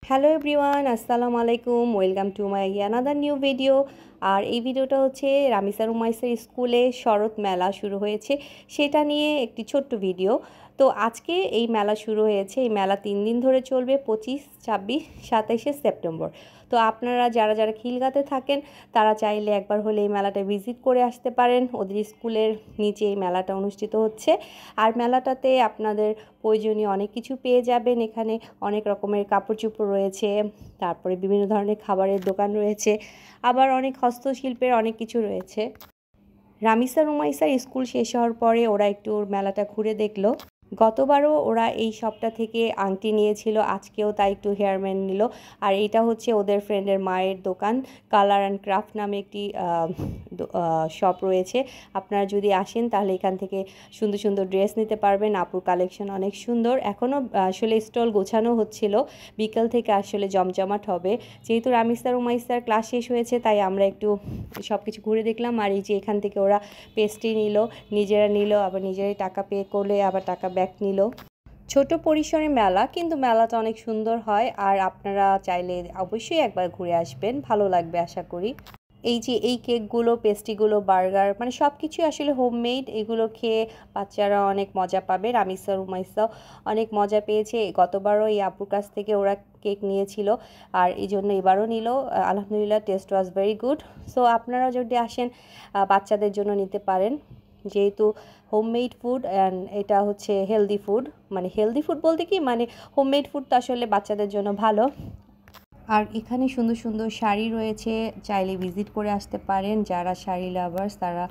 Hello everyone, আসসালামু আলাইকুম। Welcome to my another new video. আর এই ভিডিওটা হচ্ছে রামিসা রুমাইসের স্কুলে শরৎ মেলা শুরু হয়েছে, সেটা নিয়ে একটি ছোট্ট ভিডিও। তো আজকে এই মেলা শুরু হয়েছে। এই মেলা 3 দিন ধরে চলবে, 25, 26, 27শে সেপ্টেম্বর। তো আপনারা যারা যারা খিলগাঁতে থাকেন তারা চাইলে একবার হলে এই মেলাটা ভিজিট করে আসতে পারেন। ওদের স্কুলের নিচে এই মেলাটা অনুষ্ঠিত হচ্ছে। আর মেলাটাতে আপনাদের প্রয়োজনীয় অনেক কিছু পেয়ে যাবেন। এখানে অনেক রকমের কাপড় চোপড় রয়েছে, তারপরে বিভিন্ন ধরনের খাবারের দোকান রয়েছে, আবার অনেক হস্তশিল্পের অনেক কিছু রয়েছে। রামিসা রুমাইসার স্কুল শেষ হওয়ার পরে ওরা একটু মেলাটা ঘুরে দেখলো। গতবারও ওরা এই শপটা থেকে আংটি নিয়েছিল, আজকেও তাই একটু হেয়ারব্যান্ড নিল। আর এইটা হচ্ছে ওদের ফ্রেন্ডের মায়ের দোকান, কালার অ্যান্ড ক্রাফট নামে একটি শপ রয়েছে। আপনারা যদি আসেন তাহলে এখান থেকে সুন্দর সুন্দর ড্রেস নিতে পারবেন। আপুর কালেকশন অনেক সুন্দর। এখনও আসলে স্টল গোছানো হচ্ছিল, বিকেল থেকে আসলে জমজমাট হবে। যেহেতু রামিসা রুমাইসার ক্লাস শেষ হয়েছে তাই আমরা একটু সব কিছু ঘুরে দেখলাম। আর এই যে এখান থেকে ওরা পেস্ট্রি নিল, নিজেরা নিল, আবার নিজেরাই টাকা পে করলে আবার টাকা ব্যাক নিল। ছোট পরিসরে মেলা, কিন্তু মেলাটা অনেক সুন্দর হয়। আর আপনারা চাইলে অবশ্যই একবার ঘুরে আসবেন, ভালো লাগবে আশা করি। এই যে এই কেকগুলো, পেস্ট্রিগুলো, বার্গার, মানে সব কিছুই আসলে হোমমেড। এগুলো খেয়ে বাচ্চারা অনেক মজা পাবে। রামিসা রুমাইসাও অনেক মজা পেয়েছে। গতবারও এই আপুর কাছ থেকে ওরা কেক নিয়েছিল, আর এই জন্য এবারও নিল। আলহামদুলিল্লাহ, test was very good. So আপনারা যদি আসেন বাচ্চাদের জন্য নিতে পারেন, যেহেতু হোমমেড ফুড অ্যান্ড এটা হচ্ছে হেলদি ফুড। মানে হেলদি ফুড বলতে কি, মানে হোমমেড ফুড তো আসলে বাচ্চাদের জন্য ভালো। আর এখানে সুন্দর সুন্দর শাড়ি রয়েছে, চাইলে ভিজিট করে আসতে পারেন। যারা শাড়ি লাভার্স তারা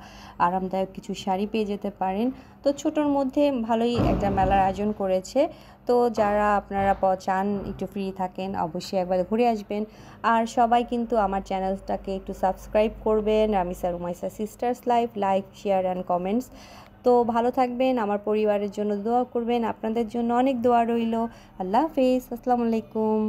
আরামদায়ক কিছু শাড়ি পেয়ে যেতে পারেন। তো ছোটোর মধ্যে ভালোই একটা মেলার আয়োজন করেছে। তো যারা আপনারা চান একটু ফ্রি থাকেন, অবশ্যই একবার ঘুরে আসবেন। আর সবাই কিন্তু আমার চ্যানেলটাকে একটু সাবস্ক্রাইব করবেন, Ramisa Rumaisa sisters life, like, share and comments. তো ভালো থাকবেন, আমার পরিবারের জন্য দোয়া করবেন, আপনাদের জন্য অনেক দোয়া রইল। আল্লাহ হাফিজ, আসসালামু আলাইকুম।